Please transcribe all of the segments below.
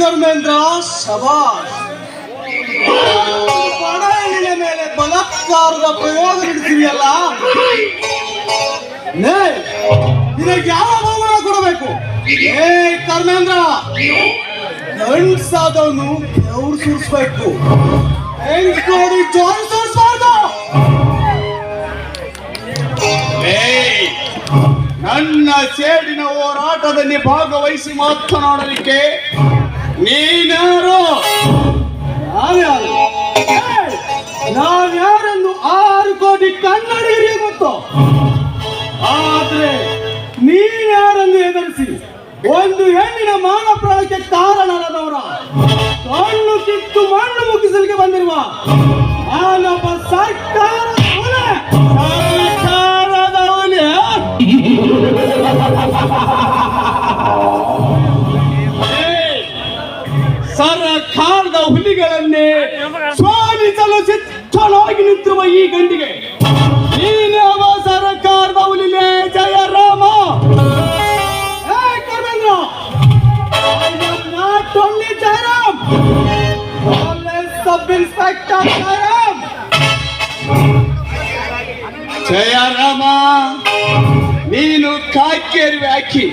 ಕರ್ಮೇಂದ್ರ, ಶಬಾಷ್. ಬಡ ಹೆಣ್ಣಿನ ಮೇಲೆ ಬಲಾತ್ಕಾರದ ಪ್ರಯೋಗ ನಡೆಸಿದೆಯಲ್ಲ, ನಿನಗೆ ಯಾವ ಬಹುಮಾನ ಕೊಡಬೇಕು? ಕರ್ಮೇಂದ್ರ, ಗಂಡ್ಸಾದವನು ಅವ್ರು ಸುರಿಸ್ಬೇಕು, ನೋಡಿ ಜೋರು ಸುರಿಸ್ಬಾರ್ದು. ನನ್ನ ಸೇಡಿನ ಹೋರಾಟದಲ್ಲಿ ಭಾಗವಹಿಸಿ ಮಾತನಾಡಲಿಕ್ಕೆ ನೀನ್ಯಾರು? ನಾವ್ಯಾರೆಂದು 6 ಕೋಟಿ ಕನ್ನಡಿಗರಿಗೆ ಗೊತ್ತು. ಆದ್ರೆ ನೀನ್ಯಾರೆಂದು ಎದುರಿಸಿ ಒಂದು ಹೆಣ್ಣಿನ ಮಾನ ಪ್ರಾಣಕ್ಕೆ ಕಾರಣರಾದವರ ಕಣ್ಣು ಕಿತ್ತು ಮಣ್ಣು ಮುಗಿಸಲಿಕ್ಕೆ ಬಂದಿರುವ ನಾನೊಬ್ಬ ಸರ್ಕಾರದ ಸರ್ಕಾರದ ಹುಲಿಗಳನ್ನೇ ಸ್ವಾಮಿಸಲು ಸಿದ್ಧನಾಗಿ ನಿಂತಿರುವ ಈ ಗಂಡಿಗೆ ನೀನೇವ ಸರ್ಕಾರದ ಹುಲಿಲೇ? Jayarama. Not only Jairam, Sub Inspector Jairam. Jayarama, ನೀನು ಕಾಕೇರಿ ಹಾಕಿ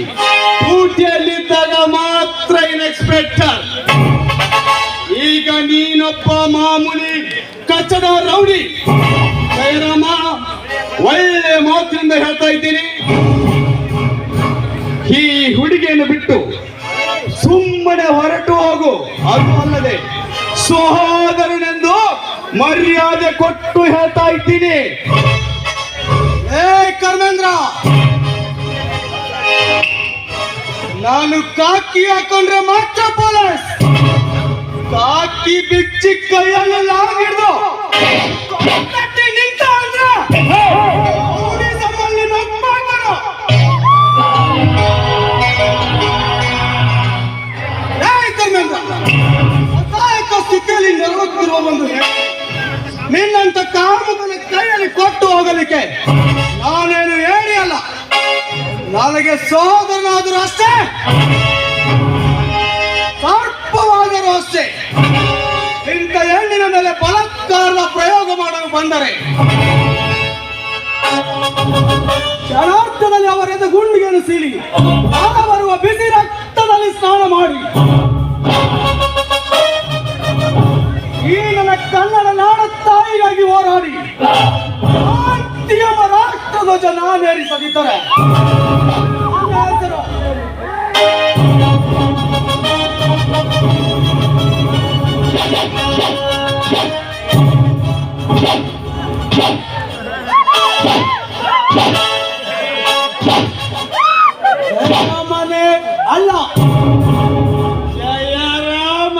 ಡ್ಯೂಟಿಯಲ್ಲಿದ್ದಾಗ ಮಾತ್ರ ಇನ್ಸ್ಪೆಕ್ಟರ್. ಈಗ ನೀನೊಬ್ಬ ಮಾಮೂಲಿ ಕಚ್ಚಡ ರೌಡಿ. ಜಯರಾಮ, ಒಳ್ಳೆ ಮಾತಿನಿಂದ ಹೇಳ್ತಾ ಇದ್ದೀನಿ, ಈ ಹುಡುಗಿಯನ್ನು ಬಿಟ್ಟು ಸುಮ್ಮನೆ ಹೊರಟು ಹೋಗು. ಅದು ಅಲ್ಲದೆ ಸಹೋದರನೆಂದು ಮರ್ಯಾದೆ ಕೊಟ್ಟು ಹೇಳ್ತಾ ಇದ್ದೀನಿ. ಕರ್ಮೇಂದ್ರ, ನಾನು ಕಾಕಿ ಹಾಕೊಂಡ್ರೆ ಮಾತ್ರ ಪೊಲೀಸ್. ಕಾಕಿ ಬಿಚ್ಚಿ ಕೈಯಲ್ಲೆಲ್ಲ ಹಿಡಿದು ನಿಂತ ಅಂದ್ರೆ ಸ್ಥಿತಿಯಲ್ಲಿ ನೆರವೇರುತ್ತಿರುವ ಒಂದು ನಿನ್ನಂತ ಕಾಮಕನ ಕೈಯಲ್ಲಿ ಕೊಟ್ಟು ಹೋಗಲಿಕ್ಕೆ ನಾನೇನು ಹೇಳಿ ಅಲ್ಲ. ನನಗೆ ಸೋದರನಾದರೂ ಅಷ್ಟೇ, ಸರ್ಪವಾದರೂ ಅಷ್ಟೇ. ಇಂಥ ಹೆಣ್ಣಿನ ಮೇಲೆ ಬಲಾತ್ಕಾರದ ಪ್ರಯೋಗ ಮಾಡಲು ಬಂದರೆ ಕ್ಷಣಾರ್ಥದಲ್ಲಿ ಅವರೆದ ಗುಂಡಿಗೆಯನ್ನು ಸೀಳಿ ಬರುವ ಬಿಸಿ ರಕ್ತದಲ್ಲಿ ಸ್ನಾನ ಮಾಡಿ ಈ ನನ್ನ ಕನ್ನಡ ನಾಡ ತಾಯಿಗಾಗಿ ಹೋರಾಡಿ ಶಾಂತಿಯೆಂಬ ರಾಷ್ಟ್ರಧ್ವಜ ನಾನೇರಿಸದಿದ್ದರೆ ಜಯರಾಮನೇ ಅಲ್ಲ, ಜಯರಾಮ.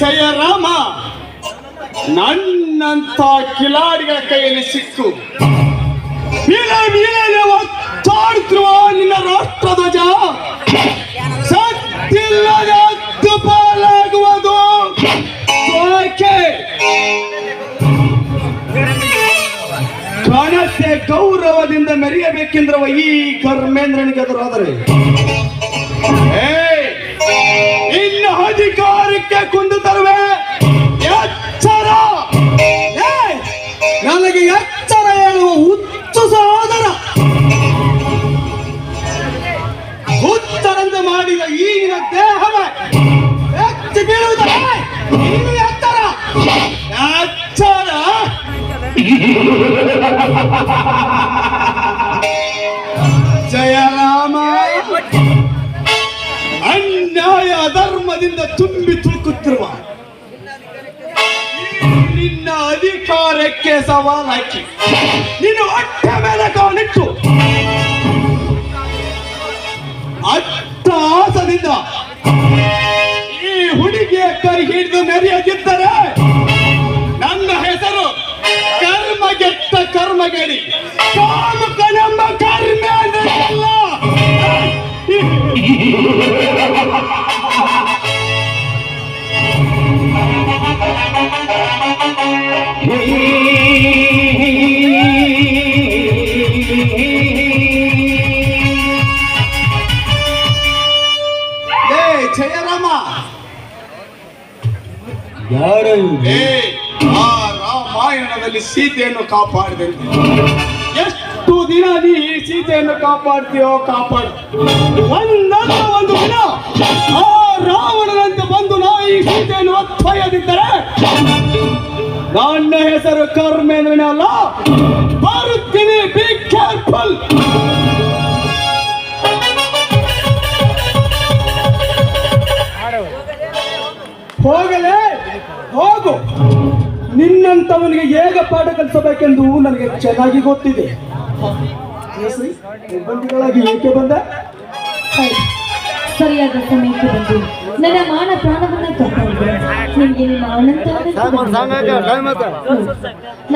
ಜಯರಾಮ, ನನ್ನಂತ ಕಿಲಾಡಿಗಳ ಕೈಯಲ್ಲಿ ಸಿಕ್ಕು ಒತ್ತಾಡುತ್ತಿರುವ ನಿನ್ನ ರಾಷ್ಟ್ರಧ್ವಜ ಸತ್ತಿಲ್ಲದೆ ಹತ್ತು ಪಾಲಾಗುವುದು. ಘನತೆ ಗೌರವದಿಂದ ಮೆರೆಯಬೇಕೆಂದಿರುವ ಈ ಕರ್ಮೇಂದ್ರನಿಗೆ ಎದುರಾದರೆ ಇನ್ನ ಅಧಿಕಾರಕ್ಕೆ ಕುಂದು ತರುವೆ. ಎಚ್ಚರ, ನನಗೆ ಎಚ್ಚರ ಹೇಳುವ ಹುಚ್ಚು ಸಹೋದರ. ಹುಚ್ಚರಂದು ಮಾಡಿದ ಈಗಿನ ದೇಹವೇ ಎತ್ತಿ ಬೀಳುವುದೇ. ಇನ್ನು ಎಚ್ಚರ, ಎಚ್ಚರ. ಜಯರಾಮ, ಅನ್ಯಾಯ ಅಧರ್ಮದಿಂದ ತುಂಬಿ ತುಳುಕುತ್ತಿರುವ ನಿನ್ನ ಅಧಿಕಾರಕ್ಕೆ ಸವಾಲ್ ಹಾಕಿ ನಿನ್ನ ಹೊಟ್ಟೆ ಮೇಲೆ ಕಾಣಿಟ್ಟು ಅಟ್ಟಹಾಸದಿಂದ ಈ ಹುಡುಗಿಯ ಕೈ ಹಿಡಿದು ಮೆರೆಯದಿದ್ದರೆ ನನ್ನ ಹೆಸರು ಕರ್ಮಗೆಟ್ಟ ಕರ್ಮಗೇಡಿ, ಕಾಮಕನೆಂಬ ಕರ್ಮೇಂದ್ರನಲ್ಲ. ರಾಮ ಯಾರು ಇವ್ರು? ಆ ರಾಮಾಯಣದಲ್ಲಿ ಸೀತೆಯನ್ನು ಕಾಪಾಡಿದಂತೆ ಎಷ್ಟು ದಿನ ನೀ ಈ ಸೀತೆಯನ್ನು ಕಾಪಾಡ್ತೀಯೋ ಕಾಪಾಡು. ಒಂದಲ್ಲ ಒಂದು ದಿನ ಆ ರಾವಣನಂತೆ ಬಂದು ನಾ ಈ ಸೀತೆಯನ್ನು ಒತ್ತಾಯದಿದ್ದರೆ ನನ್ನ ಹೆಸರು ಕರ್ಮೇಂದ್ರನೇ ಅಲ್ಲ, ಬರುತ್ತೀನಿ. Be careful. ಹೋಗಲೇ ಹೋಗು. ನಿನ್ನಂತವನಿಗೆ ಹೇಗೆ ಪಾಠ ಕಲಿಸಬೇಕೆಂದು ನನಗೆ ಚೆನ್ನಾಗಿ ಗೊತ್ತಿದೆ. ನಿರ್ಬಂಧಿಗಳಾಗಿ ಏಕೆ ಬಂದ? ಸರಿಯಾದ ಸಮಯಕ್ಕೆ ಬಂದು ನನ್ನ ಮಾನ ಪ್ರಾಣವನ್ನ ಕಾಪಾಡಿದೆ. ನಿಮಗೆ ನಿಮ್ಮ ಅನಂತವಾದ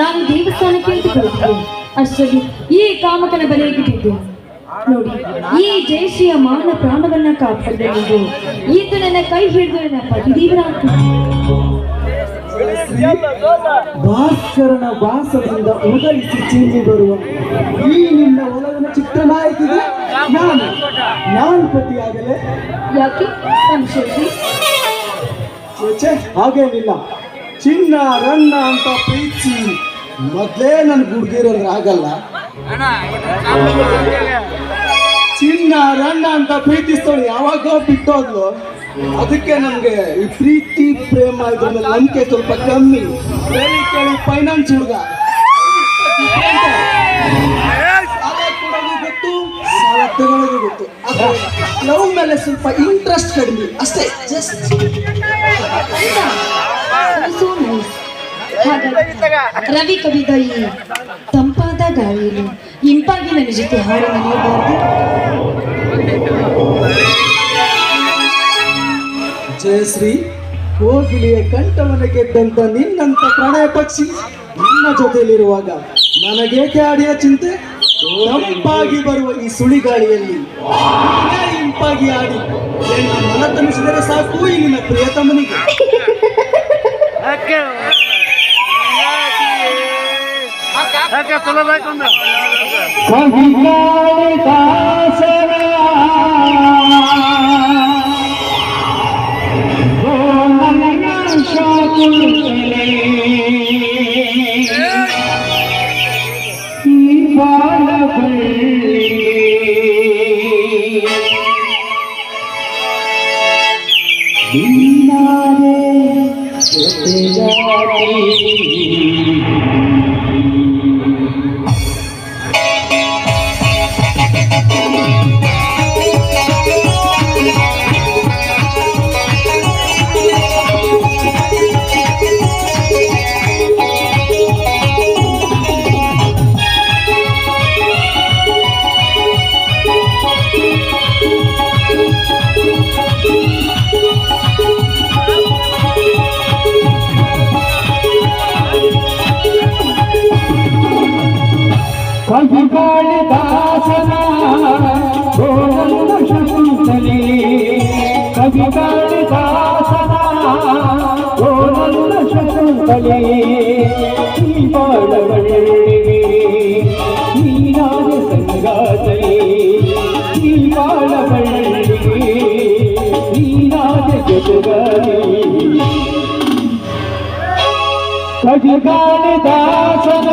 ನಾನು ದೇವಸ್ಥಾನಕ್ಕೆ ಇಟ್ಟುಕೊಳ್ಳುತ್ತೇನೆ. ಅಷ್ಟರಲ್ಲಿ ಈ ಕಾಮಕನ ಬಲೆಗೆ ಬಿದ್ದು ನೋಡಿ, ಈ ಜಯಶ್ರೀಯ ಮಾನ ಪ್ರಾಣವನ್ನ ಕಾಪಾಡಿದ ನೀವು ಈತ ನನ್ನ ಕೈ ಹಿಡಿದು ನನ್ನ ಪತಿದೇವರಾಗ್ತದೆ. ಭಾಸ್ಕರನ ವಾಸದಿಂದ ಉದಯಿಸಿ ಚಿಂದಿ ಬರುವ ಈ ನಿನ್ನ ಒಲವಿನ ಚಿತ್ರನಾಯಕಿಗೆ ನಾನು ಪತಿಯಾಗಲೇ? ಯಾಕೆ ಸಂಶಯ? ಹಾಗೇನಿಲ್ಲ. ಚಿನ್ನ ರನ್ನ ಅಂತ ಪ್ರೀತಿ ಮೊದ್ಲೇ ನನ್ ಹುಡುಗಿರಂದ್ರೆ ಆಗಲ್ಲ. ಚಿನ್ನ ರನ್ನ ಅಂತ ಪ್ರೀತಿಸ್ತೋಳು ಯಾವಾಗೋ ಬಿಟ್ಟೋದ್ಲು. ಅದಕ್ಕೆ ನಮ್ಗೆ ಈ ಪ್ರೀತಿ ಪ್ರೇಮ ಇದ್ರ ಮೇಲೆ ನಂಬಿಕೆ ಸ್ವಲ್ಪ ಕಮ್ಮಿ. ಕೇಳಿ ಫೈನಾನ್ಸ್ ಹುಡುಗ ಸಾಲ ಕೊಡೋದು ಗೊತ್ತು, ಸಾಲ ತಗೊಳ್ಳೋದು ಗೊತ್ತು. ಲವ್ ಮೇಲೆ ಸ್ವಲ್ಪ ಇಂಟ್ರೆಸ್ಟ್ ಕಡಿಮೆ ಅಷ್ಟೇ. Just So nice. ರವಿ ಕವಿದ ಈ ತಂಪಾದ ಗಾಳಿಯಲ್ಲಿ ಇಂಪಾಗಿ ನನ್ನ ಜೊತೆ ಹಾಡು ನಡೆಯಬಾರದು. ಜಯಶ್ರೀ, ಕೋಗಿಲೆಯ ಕಂಠವನ್ನು ಗೆದ್ದಂತ ನಿನ್ನಂತ ಪ್ರಣಯ ಪಕ್ಷಿ ನನ್ನ ಜೊತೆಯಲ್ಲಿರುವಾಗ ನನಗೇಕೆ ಆಡಿಯ ಚಿಂತೆ? ತಂಪಾಗಿ ಬರುವ ಈ ಸುಳಿಗಾಳಿಯಲ್ಲಿ ಇಂಪಾಗಿ ಆಡಿ ನನ್ನ ಮನ ತಣಿಸಿದರೆ ಸಾಕು ಈ ನಿನ್ನ ಪ್ರಿಯತಮನಿಗೆ. ಕವಿಗಾಳಿದಾಸನ ಗೋರಲ್ಲ ಶಕುಂತಲೆ, ಕವಿಗಾಳಿದಾಸನ ಗೋರಲ್ಲ ಶಕುಂತಲೆ, ಈ ಬಾಳವಳ್ಳಿಗೆ ನೀನಾದ ಸಂಗಾತಲೆ, ಈ ಬಾಳವಳ್ಳಿಗೆ ನೀನಾದ ಜೊತೆಗಾರಿ. ಕವಿಗಾಳಿದಾಸನ